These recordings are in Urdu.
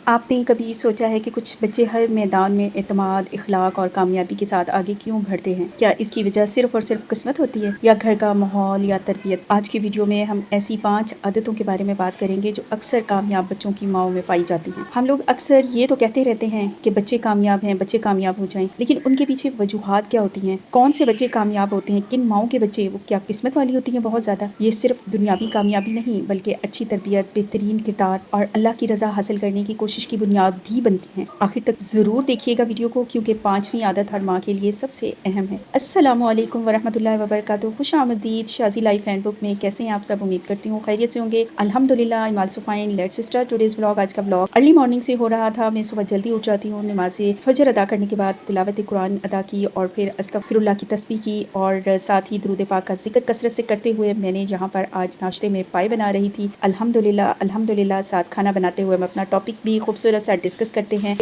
آپ نے کبھی سوچا ہے کہ کچھ بچے ہر میدان میں اعتماد، اخلاق اور کامیابی کے ساتھ آگے کیوں بڑھتے ہیں؟ کیا اس کی وجہ صرف اور صرف قسمت ہوتی ہے یا گھر کا ماحول یا تربیت؟ آج کی ویڈیو میں ہم ایسی 5 عادتوں کے بارے میں بات کریں گے جو اکثر کامیاب بچوں کی ماؤں میں پائی جاتی ہیں۔ ہم لوگ اکثر یہ تو کہتے رہتے ہیں کہ بچے کامیاب ہیں، بچے کامیاب ہو جائیں، لیکن ان کے پیچھے وجوہات کیا ہوتی ہیں؟ کون سے بچے کامیاب ہوتے ہیں؟ کن ماؤں کے بچے وہ کیا قسمت والی ہوتی ہیں بہت زیادہ؟ یہ صرف دنیاوی کامیابی نہیں بلکہ اچھی تربیت، بہترین کردار اور اللہ کی رضا حاصل کرنے کی کوشش کی بنیاد بھی بنتی ہیں۔ آخر تک ضرور دیکھیے گا ویڈیو کو، کیونکہ 5ویں عادت ہر ماں کے لیے سب سے اہم ہے۔ السلام علیکم ورحمۃ اللہ وبرکاتہ، خوش آمدید شازی لائف ہینڈ بک میں۔ کیسے ہیں آپ سب؟ امید کرتی ہوں خیریت سے ہوں گے۔ الحمدللہ، I'm also fine. Let's start today's vlog۔ آج کا vlog ارلی مارننگ سے ہو رہا تھا۔ میں صبح جلدی اٹھ جاتی ہوں، نماز فجر ادا کرنے کے بعد تلاوت قرآن ادا کی اور پھر استغفر اللہ کی تسبیح کی اور ساتھ ہی درود پاک کا ذکر کثرت سے کرتے ہوئے میں نے یہاں پر آج ناشتے میں پائے بنا رہی تھی۔ الحمدللہ ساتھ کھانا بناتے ہوئے ہم اپنا ٹاپک بھی خوبصورت سا ڈسکس کرتے ہیں۔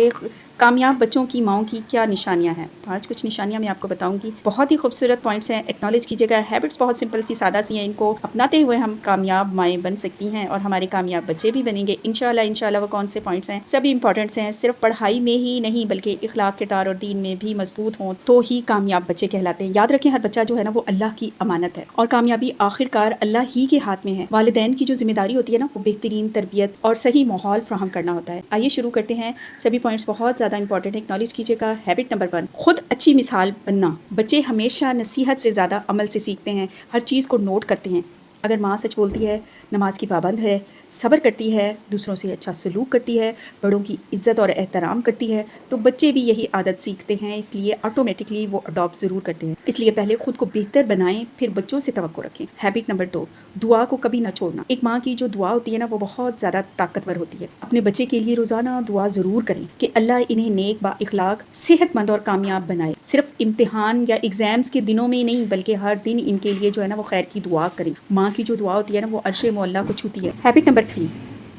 کامیاب بچوں کی ماؤں کی کیا نشانیاں ہیں؟ آج کچھ نشانیاں میں آپ کو بتاؤں گی، بہت ہی خوبصورت پوائنٹس ہیں، ایکنالج کیجیے گا۔ ہیبٹس بہت سمپل سی، سادہ سی ہیں، ان کو اپناتے ہوئے ہم کامیاب مائیں بن سکتی ہیں اور ہمارے کامیاب بچے بھی بنیں گے انشاءاللہ۔ وہ کون سے پوائنٹس ہیں؟ سبھی امپورٹنٹس ہیں، صرف پڑھائی میں ہی نہیں بلکہ اخلاق، کردار اور دین میں بھی مضبوط ہوں تو ہی کامیاب بچے کہلاتے ہیں۔ یاد رکھیں، ہر بچہ جو ہے نا وہ اللہ کی امانت ہے اور کامیابی آخر کار اللہ ہی کے ہاتھ میں ہے۔ والدین کی جو ذمہ داری ہوتی ہے نا وہ بہترین تربیت اور صحیح ماحول فراہم کرنا ہوتا ہے۔ آئیے شروع کرتے ہیں۔ سبھی پوائنٹس بہت زیادہ امپورٹنٹ ہے، اکنالج کیجیے گا۔ ہیبٹ نمبر 1، خود اچھی مثال بننا۔ بچے ہمیشہ نصیحت سے زیادہ عمل سے سیکھتے ہیں، ہر چیز کو نوٹ کرتے ہیں۔ اگر ماں سچ بولتی ہے، نماز کی پابند ہے، صبر کرتی ہے، دوسروں سے اچھا سلوک کرتی ہے، بڑوں کی عزت اور احترام کرتی ہے تو بچے بھی یہی عادت سیکھتے ہیں، اس لیے آٹومیٹکلی وہ اڈاپٹ ضرور کرتے ہیں۔ اس لیے پہلے خود کو بہتر بنائیں، پھر بچوں سے توقع رکھیں۔ ہیبٹ نمبر 2، دعا کو کبھی نہ چھوڑنا۔ ایک ماں کی جو دعا ہوتی ہے نا وہ بہت زیادہ طاقتور ہوتی ہے۔ اپنے بچے کے لیے روزانہ دعا ضرور کریں کہ اللہ انہیں نیک، با اخلاق، صحت مند اور کامیاب بنائے۔ صرف امتحان یا ایگزامز کے دنوں میں نہیں بلکہ ہر دن ان کے لیے جو ہے نا وہ خیر کی دعا کریں۔ ماں کی جو دعا ہوتی ہے نا وہ عرش معلیٰ کو چھوتی ہے۔ ہیبٹ نمبر 3،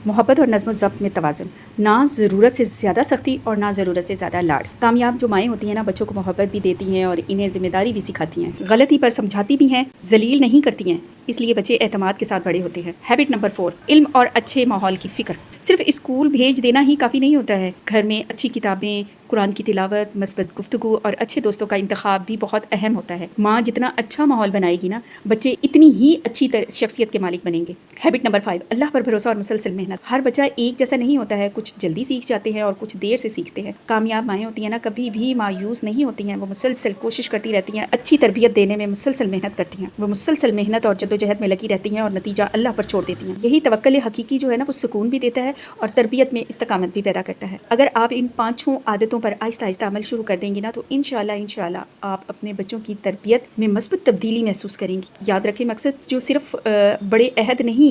محبت اور نظم و ضبط میں توازن۔ نہ ضرورت سے زیادہ سختی اور نہ ضرورت سے زیادہ لاڈ۔ کامیاب جو مائیں ہوتی ہیں نا بچوں کو محبت بھی دیتی ہیں اور انہیں ذمہ داری بھی سکھاتی ہیں، غلطی پر سمجھاتی بھی ہیں، ذلیل نہیں کرتی ہیں، اس لیے بچے اعتماد کے ساتھ بڑے ہوتے ہیں۔ ہیبٹ نمبر 4، علم اور اچھے ماحول کی فکر۔ صرف اسکول بھیج دینا ہی کافی نہیں ہوتا ہے، گھر میں اچھی کتابیں، قرآن کی تلاوت، مثبت گفتگو اور اچھے دوستوں کا انتخاب بھی بہت اہم ہوتا ہے۔ ماں جتنا اچھا ماحول بنائے گی نا بچے اتنی ہی اچھی شخصیت کے مالک بنیں گے۔ ہیبٹ نمبر 5، اللہ پر بھروسہ اور مسلسل محنت۔ ہر بچہ ایک جیسا نہیں ہوتا ہے، کچھ جلدی سیکھ جاتے ہیں اور کچھ دیر سے سیکھتے ہیں۔ کامیاب مائیں ہوتی ہیں نا کبھی بھی مایوس نہیں ہوتی ہیں، وہ مسلسل کوشش کرتی رہتی ہیں، اچھی تربیت دینے میں مسلسل محنت کرتی ہیں، وہ مسلسل محنت اور جدوجہد میں لگی رہتی ہیں اور نتیجہ اللہ پر چھوڑ دیتی ہیں۔ یہی توکل حقیقی جو ہے نا وہ سکون بھی دیتا ہے اور تربیت میں استقامت بھی پیدا کرتا ہے۔ اگر آپ ان 5 عادتوں پر آہستہ آہستہ عمل شروع کر دیں گی نا تو انشاءاللہ آپ اپنے بچوں کی تربیت میں مثبت تبدیلی محسوس کریں گی۔ یاد رکھیں، مقصد جو صرف بڑے عہد نہیں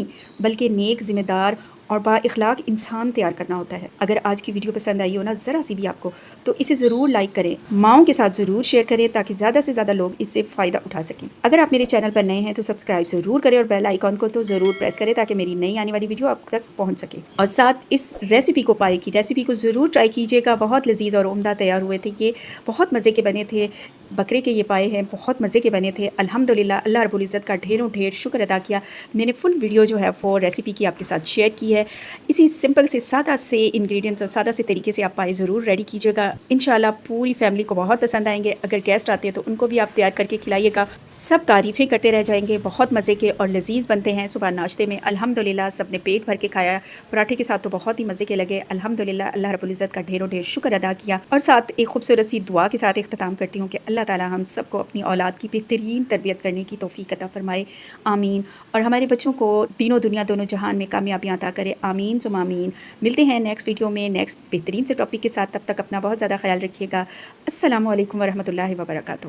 بلکہ نیک، ذمہ دار اور با اخلاق انسان تیار کرنا ہوتا ہے۔ اگر آج کی ویڈیو پسند آئی ہو نا ذرا سی بھی آپ کو تو اسے ضرور لائک کریں، ماؤں کے ساتھ ضرور شیئر کریں تاکہ زیادہ سے زیادہ لوگ اس سے فائدہ اٹھا سکیں۔ اگر آپ میرے چینل پر نئے ہیں تو سبسکرائب ضرور کریں اور بیل آئیکن کو تو ضرور پریس کریں تاکہ میری نئی آنے والی ویڈیو آپ تک پہنچ سکے۔ اور ساتھ اس ریسیپی کو، پائے کی ریسیپی کو ضرور ٹرائی کیجیے گا، بہت لذیذ اور عمدہ تیار ہوئے تھے یہ، بہت مزے کے بنے تھے۔ بکرے کے یہ پائے ہیں، بہت مزے کے بنے تھے الحمدللہ۔ اللہ رب العزت کا ڈھیروں ڈھیر شکر ادا کیا، میں نے فل ویڈیو جو ہے وہ ریسیپی کی آپ کے ساتھ شیئر کی ہے۔ اسی سمپل سے، سادہ سے انگریڈینٹس اور سادہ سے طریقے سے آپ پائے ضرور ریڈی کیجیے گا، انشاءاللہ پوری فیملی کو بہت پسند آئیں گے۔ اگر گیسٹ آتے ہیں تو ان کو بھی آپ تیار کر کے کھلائیے گا، سب تعریفیں کرتے رہ جائیں گے، بہت مزے کے اور لذیذ بنتے ہیں۔ صبح ناشتے میں الحمدللہ سب نے پیٹ بھر کے کھایا، پراٹھے کے ساتھ تو بہت ہی مزے کے لگے الحمدللہ۔ اللہ رب العزت کا ڈھیروں ڈھیر شکر ادا کیا اور ساتھ ایک خوبصورت سی دعا کے ساتھ اختتام کرتی ہوں کہ اللہ تعالی ہم سب کو اپنی اولاد کی بہترین تربیت کرنے کی توفیق عطا فرمائے، آمین، اور ہمارے بچوں کو دین و دنیا دونوں جہان میں کامیابیاں عطا کرے، آمین ثم آمین۔ ملتے ہیں نیکسٹ ویڈیو میں نیکسٹ بہترین سے ٹاپک کے ساتھ، تب تک اپنا بہت زیادہ خیال رکھیے گا۔ السلام علیکم ورحمۃ اللہ وبرکاتہ۔